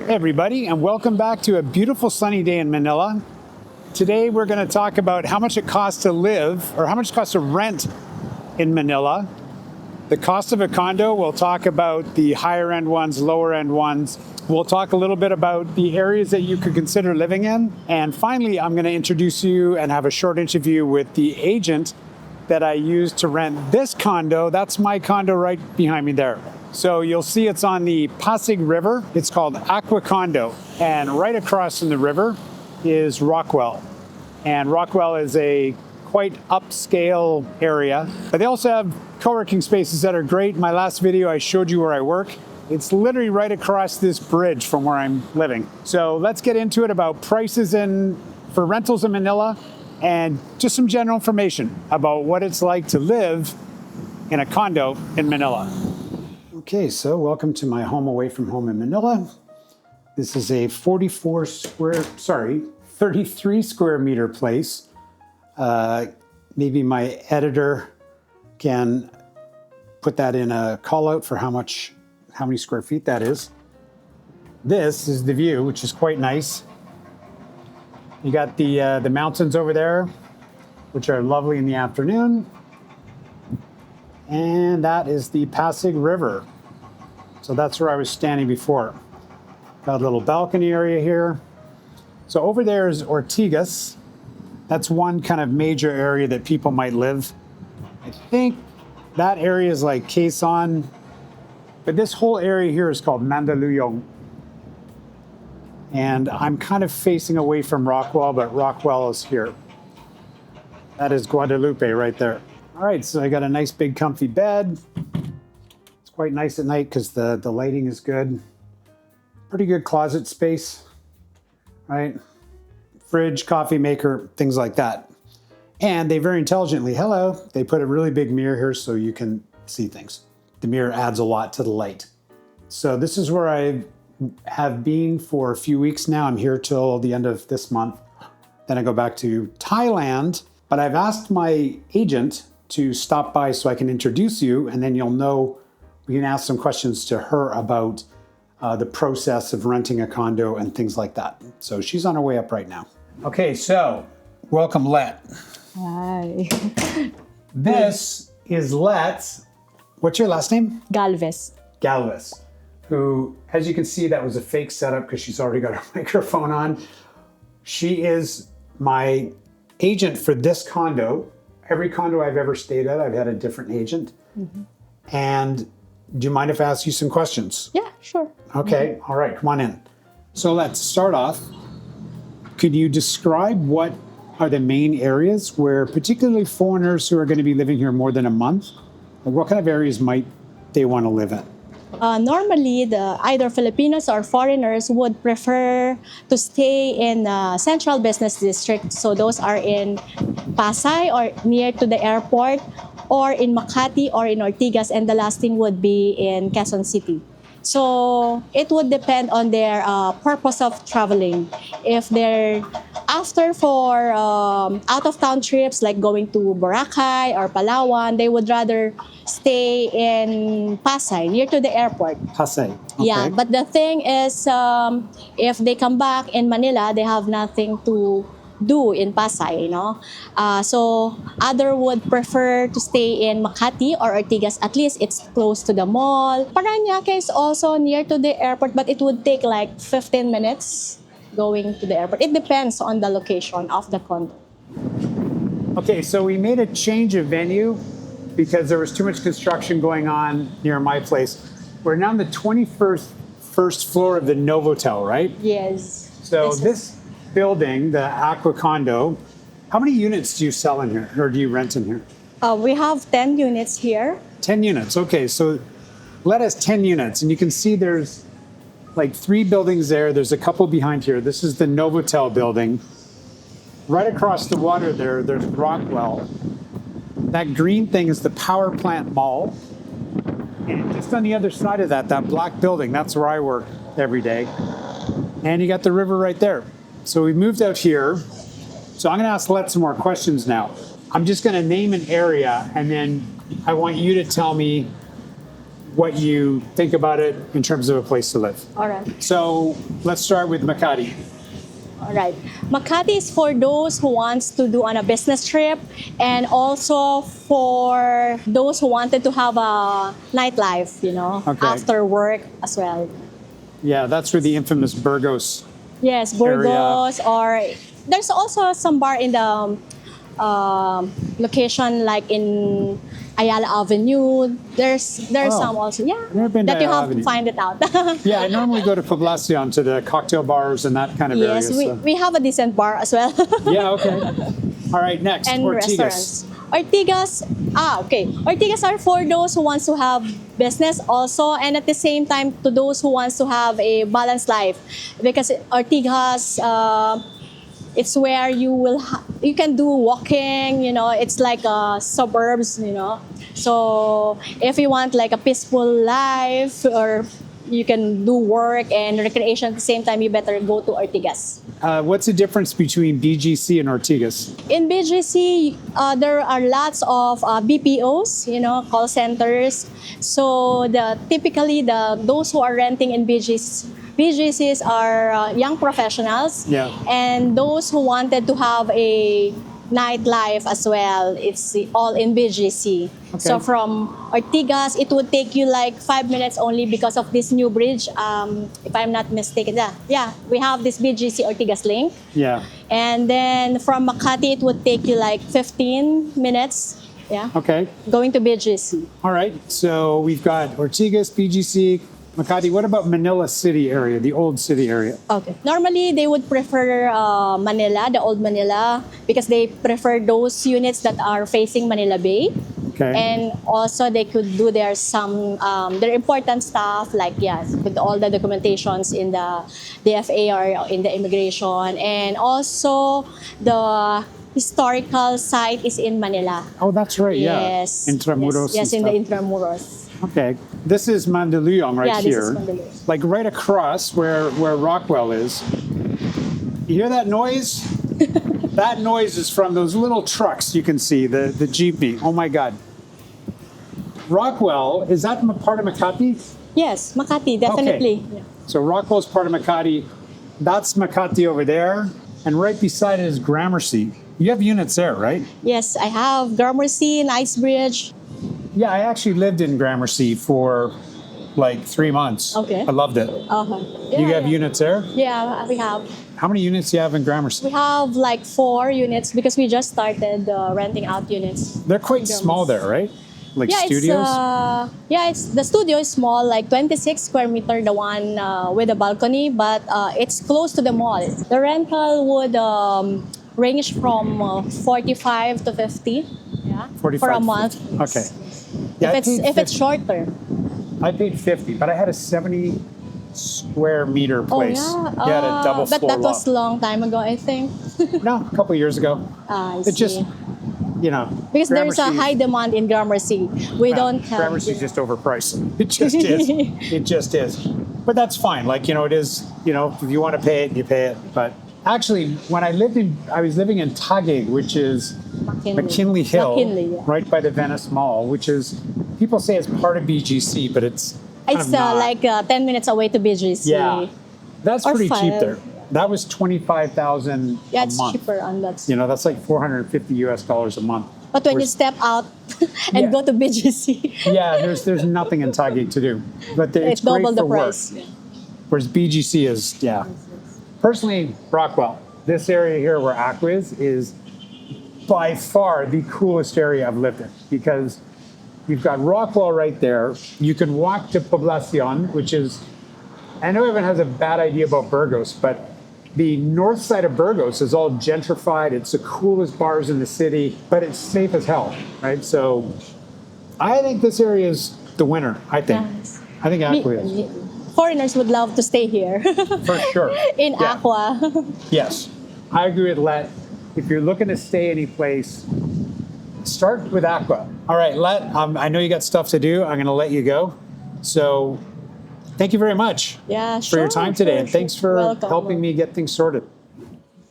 Hey everybody, and welcome back to a beautiful sunny day in Manila. Today we're going to talk about how much it costs to live, or how much it costs to rent in Manila. The cost of a condo, we'll talk about the higher end ones, lower end ones. We'll talk a little bit about the areas that you could consider living in. And finally, I'm going to introduce you and have a short interview with the agent that I used to rent this condo. That's my condo right behind me there. So you'll see it's on the Pasig River. It's called Acqua Condo. And right across from the river is Rockwell. And Rockwell is a quite upscale area. But they also have co-working spaces that are great. In my last video, I showed you where I work. It's literally right across this bridge from where I'm living. So let's get into it about prices for rentals in Manila and just some general information about what it's like to live in a condo in Manila. Okay, so welcome to my home away from home in Manila. This is a 33 square meter place. Maybe my editor can put that in a call out for how many square feet that is. This is the view, which is quite nice. You got the mountains over there, which are lovely in the afternoon. And that is the Pasig River. So that's where I was standing before. Got a little balcony area here. So over there is Ortigas. That's one kind of major area that people might live. I think that area is like Quezon, but this whole area here is called Mandaluyong. And I'm kind of facing away from Rockwell, but Rockwell is here. That is Guadalupe right there. All right, so I got a nice big comfy bed. It's quite nice at night because the lighting is good. Pretty good closet space, right? Fridge, coffee maker, things like that. And they very intelligently, they put a really big mirror here so you can see things. The mirror adds a lot to the light. So this is where I have been for a few weeks now. I'm here till the end of this month. Then I go back to Thailand, but I've asked my agent to stop by so I can introduce you, and then you'll know, we can ask some questions to her about the process of renting a condo and things like that. So she's on her way up right now. Okay, so welcome, Let. Hi. This is Let. What's your last name? Galvez. Galvez, who, as you can see, that was a fake setup because she's already got her microphone on. She is my agent for this condo. Every condo I've ever stayed at, I've had a different agent. Mm-hmm. And do you mind if I ask you some questions? Yeah, sure. Okay, all right, come on in. So let's start off. Could you describe what are the main areas where particularly foreigners who are going to be living here more than a month, what kind of areas might they want to live in? Normally, either Filipinos or foreigners would prefer to stay in central business district. So those are in Pasay or near to the airport, or in Makati or in Ortigas, and the last thing would be in Quezon City. So it would depend on their purpose of traveling. If they're after for out-of-town trips like going to Boracay or Palawan, they would rather stay in Pasay, near to the airport. Pasay. Okay. Yeah, but the thing is, if they come back in Manila, they have nothing to do in Pasay, you know. So other would prefer to stay in Makati or Ortigas. At least it's close to the mall. Parañaque is also near to the airport, but it would take like 15 minutes going to the airport. It depends on the location of the condo. Okay, so we made a change of venue because there was too much construction going on near my place. We're now on the 21st floor of the Novotel, right? Yes. So this building, the Acqua Condo, how many units do you sell in here, or do you rent in here? We have 10 units here. 10 units, okay. So Let has 10 units, and you can see there's like 3 buildings there. There's a couple behind here. This is the Novotel building. Right across the water there's Rockwell. That green thing is the power plant mall. And just on the other side of that black building, that's where I work every day. And you got the river right there. So we moved out here. So I'm going to ask Let some more questions now. I'm just going to name an area, and then I want you to tell me what you think about it in terms of a place to live. All right. So let's start with Makati. All right. Makati is for those who wants to do on a business trip, and also for those who wanted to have a nightlife, Okay. after work as well. Yeah, that's where the infamous Burgos. Yes, Burgos, or there's also some bar in the location like in Ayala Avenue. There's some also. Yeah. Never been to that you Ayala have Avenue. to find it out. Yeah, I normally go to Poblacion to the cocktail bars and that kind of area. Yes, so- we have a decent bar as well. Yeah, okay. All right, next, And Ortigas. restaurants. Ortigas are for those who wants to have business also, and at the same time to those who wants to have a balanced life, because Ortigas, it's where you can do walking. It's like suburbs. So if you want like a peaceful life, or you can do work and recreation at the same time, you better go to Ortigas. What's the difference between BGC and Ortigas? In BGC, there are lots of BPOs, call centers. So typically those who are renting in BGCs are young professionals. Yeah. And those who wanted to have a nightlife as well, it's all in BGC. Okay. So from Ortigas, it would take you like 5 minutes only because of this new bridge. If I'm not mistaken, yeah, we have this BGC Ortigas link. Yeah. And then from Makati, it would take you like 15 minutes. Yeah. Okay. Going to BGC. All right. So we've got Ortigas, BGC, Makati. What about Manila City area, the old city area? Okay. Normally, they would prefer Manila, the old Manila, because they prefer those units that are facing Manila Bay. Okay. And also, they could do their important stuff, like, with all the documentations in the DFA or in the immigration. And also, the historical site is in Manila. Oh, that's right. Yes. Yeah. Intramuros. Yes, and in the stuff. Intramuros. Okay. This is Mandaluyong right Yeah, here. this is Mandaluyong. Like right across where Rockwell is. You hear that noise? That noise is from those little trucks you can see, the jeepney. Oh my God. Rockwell, is that part of Makati? Yes, Makati, definitely. Okay. So Rockwell's part of Makati. That's Makati over there. And right beside it is Gramercy. You have units there, right? Yes, I have Gramercy, Knightsbridge. Yeah, I actually lived in Gramercy for like 3 months. Okay. I loved it. Yeah, You have yeah. units there? Yeah, we have. How many units do you have in We Gramercy? have like 4 units because we just started renting out units. They're quite small there, right? Like studios? It's the studio is small, like 26 square meter, the one with a balcony, but it's close to the mall. The rental would range from 45 to 50. Yeah. 45, for a month. 50. Okay. Yeah, If it's shorter. I paid 50, but I had a 70 square meter place. Oh yeah. You had a double but floor that was loft. long time ago, I think. No, a couple years ago. I It just, see. Because there's a Gramercy- high demand in Gramercy. We don't have. Gramercy's just overpriced. It just is. It just is. But that's fine. Like, it is, if you want to pay it, you pay it. But actually, when I was living in Taguig, which is McKinley Hill, McKinley, yeah. right by the Venice Mall, which is, people say it's part of BGC, but it's kind It's of not. like 10 minutes away to BGC. Yeah. That's Or pretty cheap 5. there. That was $25,000 Yeah, a it's month. cheaper on that. That's like $450 US a month. But when you Whereas- step out and Yeah. go to BGC, Yeah, there's nothing in Taguig to do, but it's it's great double the for work. price. Whereas BGC is, Personally, Rockwell, this area here where Acqua is by far the coolest area I've lived in, because you've got Rockwell right there. You can walk to Poblacion, which is, I know everyone has a bad idea about Burgos, but the north side of Burgos is all gentrified. It's the coolest bars in the city, but it's safe as hell, right? So I think this area is the winner, I think. Yes. I think Acqua is. Foreigners would love to stay here For sure. in Yeah. Acqua. Yes. I agree with Let. If you're looking to stay any place, start with Acqua. All right, Let, I know you got stuff to do. I'm going to let you go. So thank you very much Yeah, for your time today. And thanks for Welcome. helping me get things sorted.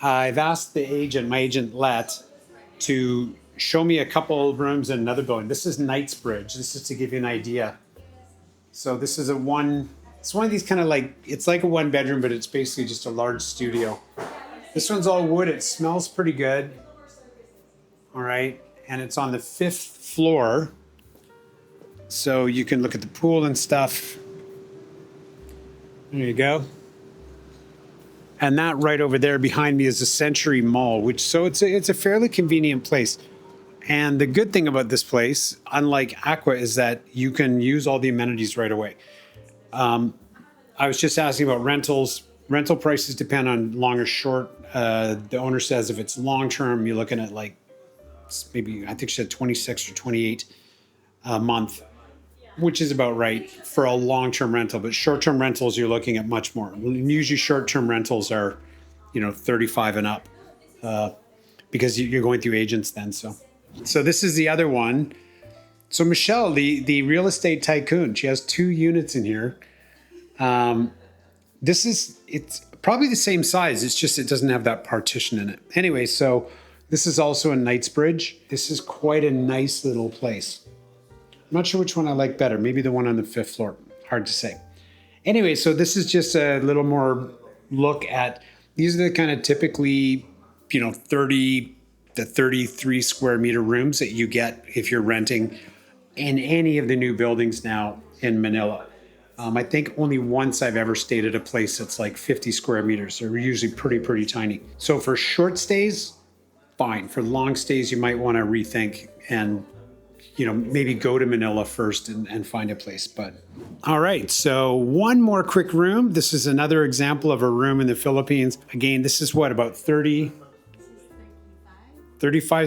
I've asked my agent Let, to show me a couple rooms in another building. This is Knightsbridge. This is to give you an idea. So this is it's one of these kind of like, it's like a one bedroom, but it's basically just a large studio. This one's all wood. It smells pretty good. All right. And it's on the 5th floor. So you can look at the pool and stuff. There you go. And that right over there behind me is the Century Mall, so it's a fairly convenient place. And the good thing about this place, unlike Acqua, is that you can use all the amenities right away. I was just asking about rentals. Rental prices depend on long or short. The owner says if it's long term, you're looking at like maybe, I think she said 26 or 28 a month, which is about right for a long-term rental. But short-term rentals, you're looking at much more. Usually short-term rentals are, 35 and up because you're going through agents then. So this is the other one. So Michelle, the real estate tycoon, she has 2 units in here. It's probably the same size. It's just, it doesn't have that partition in it. Anyway, so this is also in Knightsbridge. This is quite a nice little place. I'm not sure which one I like better. Maybe the one on the 5th floor. Hard to say. Anyway, so this is just a little more look at, these are the kind of typically, 30 to 33 square meter rooms that you get if you're renting in any of the new buildings now in Manila. I think only once I've ever stayed at a place that's like 50 square meters. They're usually pretty tiny. So for short stays, fine. For long stays, you might want to rethink and maybe go to Manila first and find a place. But all right, so one more quick room. This is another example of a room in the Philippines. Again, this is about 35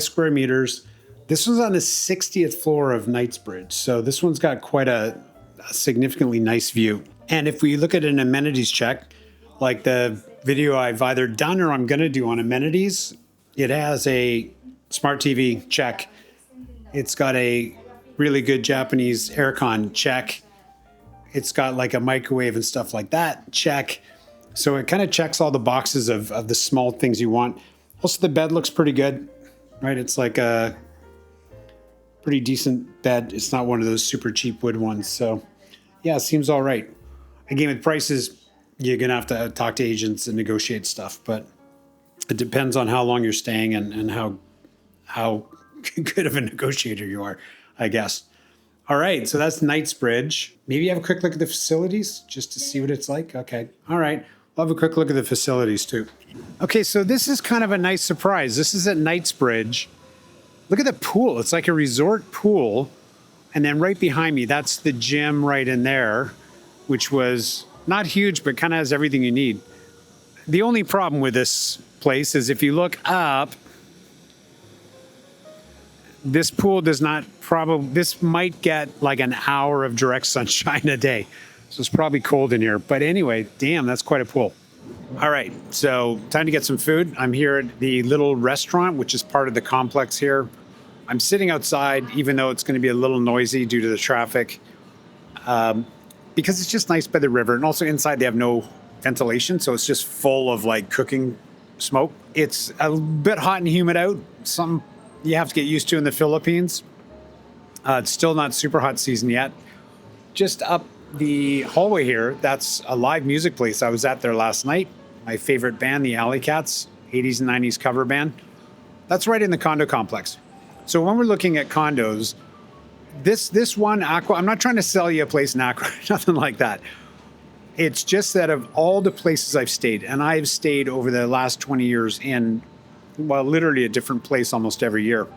square meters. This one's on the 60th floor of Knightsbridge. So this one's got quite a significantly nice view. And if we look at an amenities check, like the video I've either done or I'm going to do on amenities, it has a smart TV, check. It's got a really good Japanese aircon, check. It's got like a microwave and stuff like that, check. So it kind of checks all the boxes of the small things you want. Also, the bed looks pretty good, right? It's like a pretty decent bed. It's not one of those super cheap wood ones. So yeah, it seems all right. Again, with prices, you're going to have to talk to agents and negotiate stuff, but it depends on how long you're staying and how good of a negotiator you are, I guess. All right, so that's Knightsbridge. Maybe have a quick look at the facilities just to see what it's like. Okay, all right. We'll have a quick look at the facilities too. Okay, so this is kind of a nice surprise. This is at Knightsbridge. Look at the pool. It's like a resort pool. And then right behind me, that's the gym right in there, which was not huge, but kind of has everything you need. The only problem with this place is if you look up, this pool does not this might get like an hour of direct sunshine a day. So it's probably cold in here. But anyway, damn, that's quite a pool. All right, so time to get some food. I'm here at the little restaurant, which is part of the complex here. I'm sitting outside, even though it's going to be a little noisy due to the traffic, because it's just nice by the river. And also inside they have no ventilation, so it's just full of like cooking smoke. It's a bit hot and humid out. Some you have to get used to in the Philippines. It's still not super hot season yet. Just up the hallway here, that's a live music place. I was at there last night. My favorite band, the Alley Cats, 80s and 90s cover band. That's right in the condo complex. So when we're looking at condos, this one, Acqua, I'm not trying to sell you a place in Acqua, nothing like that. It's just that of all the places I've stayed, and I've stayed over the last 20 years in, well, literally a different place almost every year.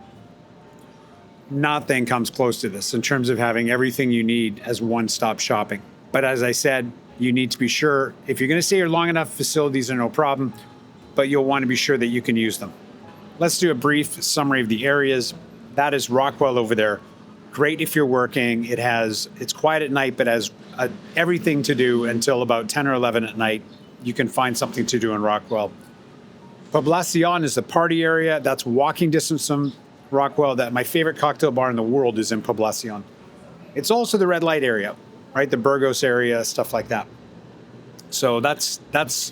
Nothing comes close to this in terms of having everything you need as one-stop shopping. But as I said, you need to be sure, if you're going to stay here long enough, facilities are no problem, but you'll want to be sure that you can use them. Let's do a brief summary of the areas. That is Rockwell over there. Great if you're working. It's quiet at night, but has everything to do until about 10 or 11 at night. You can find something to do in Rockwell. Poblacion is the party area. That's walking distance from Rockwell. That my favorite cocktail bar in the world is in Poblacion. It's also the red light area, right? The Burgos area, stuff like that. So that's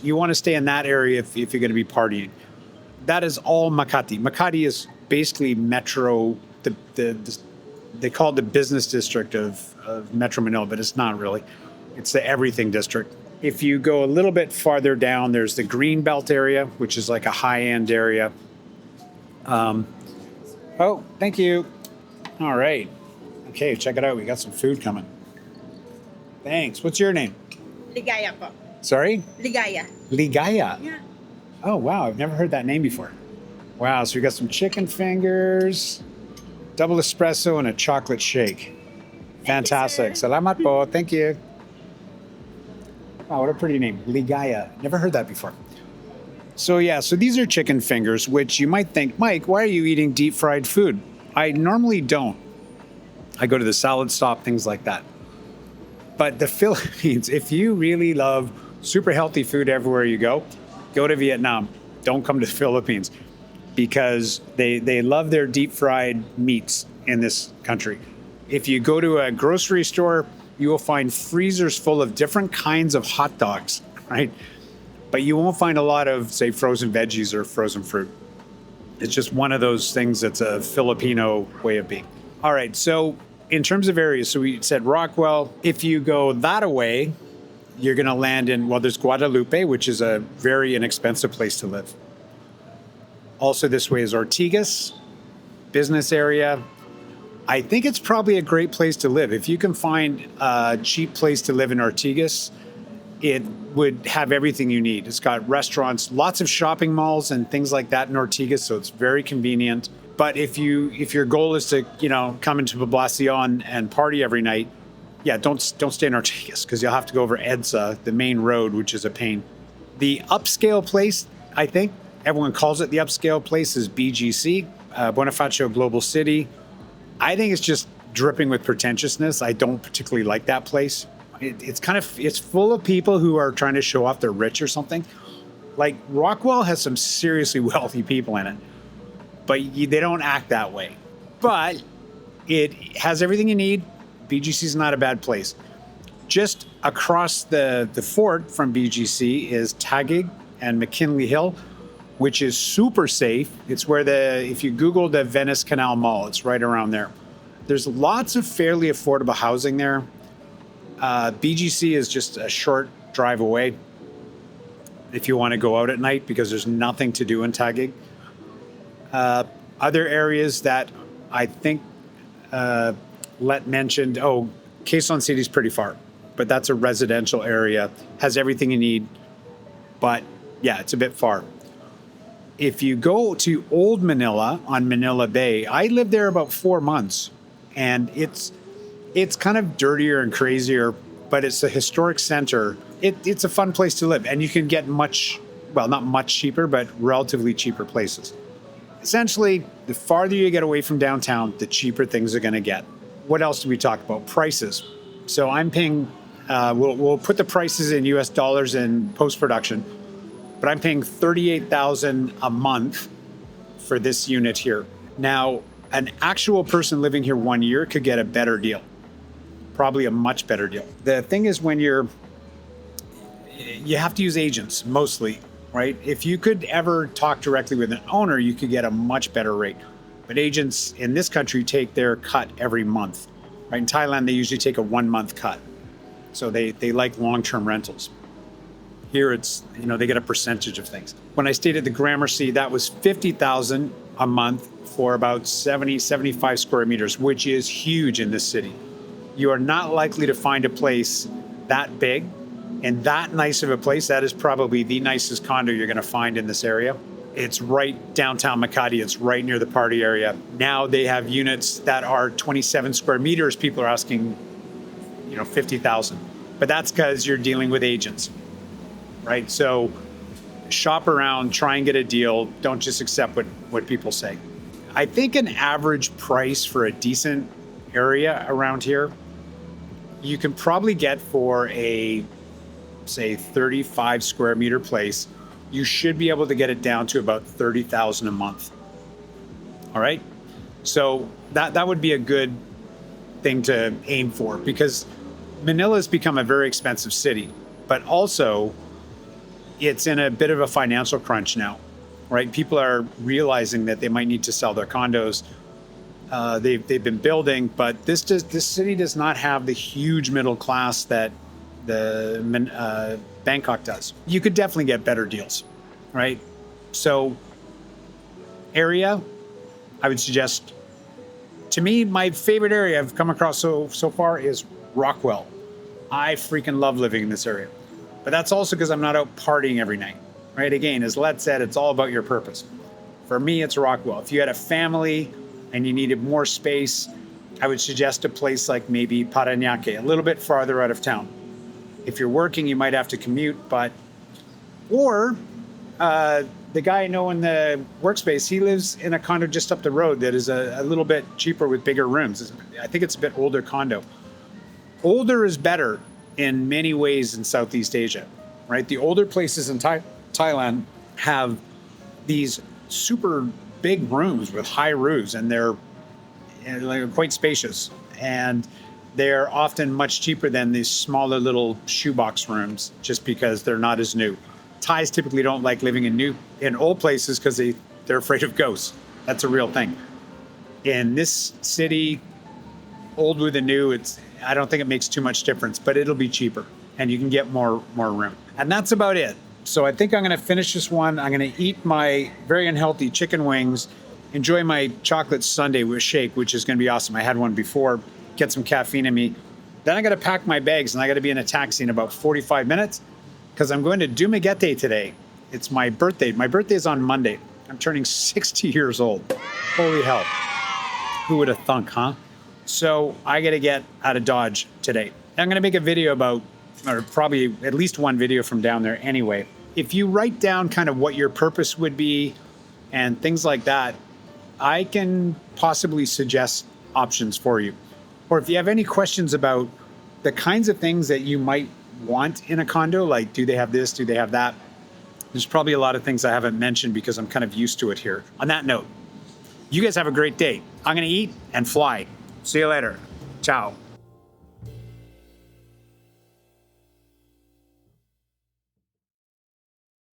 you want to stay in that area if you're going to be partying. That is all Makati. Makati is basically metro, the they call it the business district of Metro Manila, but it's not really. It's the everything district. If you go a little bit farther down, there's the green belt area, which is like a high-end area. Oh, thank you. All right. Okay, check it out. We got some food coming. Thanks. What's your name? Ligaya po. Sorry? Ligaya. Ligaya. Yeah. Oh, wow. I've never heard that name before. Wow. So we got some chicken fingers, double espresso, and a chocolate shake. Fantastic. Salamat po. Thank you. Wow, what a pretty name. Ligaya. Never heard that before. So these are chicken fingers, which you might think, Mike, why are you eating deep fried food? I normally don't. I go to the salad stop, things like that. But the Philippines, if you really love super healthy food everywhere you go to Vietnam. Don't come to the Philippines because they love their deep fried meats in this country. If you go to a grocery store, you will find freezers full of different kinds of hot dogs, right? But you won't find a lot of, say, frozen veggies or frozen fruit. It's just one of those things that's a Filipino way of being. All right, so in terms of areas, so we said Rockwell. If you go that away, you're going to land in, well, there's Guadalupe, which is a very inexpensive place to live. Also this way is Ortigas, business area. I think it's probably a great place to live. If you can find a cheap place to live in Ortigas, it would have everything you need. It's got restaurants, lots of shopping malls and things like that in Ortigas, so it's very convenient. But if your goal is to, come into Poblacion and party every night, don't stay in Ortigas because you'll have to go over EDSA, the main road, which is a pain. The upscale place, I think everyone calls it the upscale place, is BGC, Bonifacio Global City. I think it's just dripping with pretentiousness. I don't particularly like that place. It's full of people who are trying to show off they're rich or something. Like Rockwell has some seriously wealthy people in it, but they don't act that way. But it has everything you need. BGC is not a bad place. Just across the fort from BGC is Taguig and McKinley Hill, which is super safe. It's where if you Google the Venice Canal Mall, it's right around there. There's lots of fairly affordable housing there. BGC is just a short drive away if you want to go out at night because there's nothing to do in Taguig. Other areas that I think Let mentioned, Quezon City is pretty far, but that's a residential area, has everything you need, but it's a bit far. If you go to Old Manila on Manila Bay, I lived there about 4 months, and it's kind of dirtier and crazier, but it's a historic center. It's a fun place to live, and you can get not much cheaper, but relatively cheaper places. Essentially, the farther you get away from downtown, the cheaper things are going to get. What else do we talk about? Prices. So I'm paying, we'll put the prices in US dollars in post-production, but I'm paying $38,000 a month for this unit here. Now, an actual person living here 1 year could get a better deal, probably a much better deal. The thing is you have to use agents mostly, right? If you could ever talk directly with an owner, you could get a much better rate. But agents in this country take their cut every month, right? In Thailand, they usually take a 1 month cut. So they like long-term rentals. Here it's, they get a percentage of things. When I stayed at the Gramercy, that was $50,000 a month for about 75 square meters, which is huge in this city. You are not likely to find a place that big and that nice of a place. That is probably the nicest condo you're going to find in this area. It's right downtown Makati. It's right near the party area. Now they have units that are 27 square meters. People are asking, $50,000. But that's because you're dealing with agents, right? So shop around, try and get a deal. Don't just accept what people say. I think an average price for a decent area around here, you can probably get for a, say, 35 square meter place. You should be able to get it down to about $30,000 a month. All right. So that would be a good thing to aim for because Manila has become a very expensive city, but also it's in a bit of a financial crunch now, right? People are realizing that they might need to sell their condos. they've been building, but this city does not have the huge middle class that the Bangkok does. You could definitely get better deals, right? So area, I would suggest, to me, my favorite area I've come across so far is Rockwell. I freaking love living in this area. But that's also because I'm not out partying every night, right? Again, as Let said, it's all about your purpose. For me, it's Rockwell. If you had a family and you needed more space, I would suggest a place like maybe Parañaque, a little bit farther out of town. If you're working, you might have to commute, or the guy I know in the workspace, he lives in a condo just up the road that is a little bit cheaper with bigger rooms. I think it's a bit older condo. Older is better in many ways in Southeast Asia, right? The older places in Thailand have these super big rooms with high roofs, and they're quite spacious. And they're often much cheaper than these smaller little shoebox rooms just because they're not as new. Thais typically don't like living in old places because they're afraid of ghosts. That's a real thing. In this city, old with the new, I don't think it makes too much difference, but it'll be cheaper and you can get more room. And that's about it. So I think I'm going to finish this one. I'm going to eat my very unhealthy chicken wings, enjoy my chocolate sundae with shake, which is going to be awesome. I had one before, get some caffeine in me. Then I got to pack my bags and I got to be in a taxi in about 45 minutes because I'm going to Dumaguete today. It's my birthday. My birthday is on Monday. I'm turning 60 years old. Holy hell. Who would have thunk, huh? So I got to get out of Dodge today. I'm going to make a video or probably at least one video from down there anyway. If you write down kind of what your purpose would be and things like that, I can possibly suggest options for you. Or if you have any questions about the kinds of things that you might want in a condo, like do they have this, do they have that? There's probably a lot of things I haven't mentioned because I'm kind of used to it here. On that note, you guys have a great day. I'm going to eat and fly. See you later. Ciao.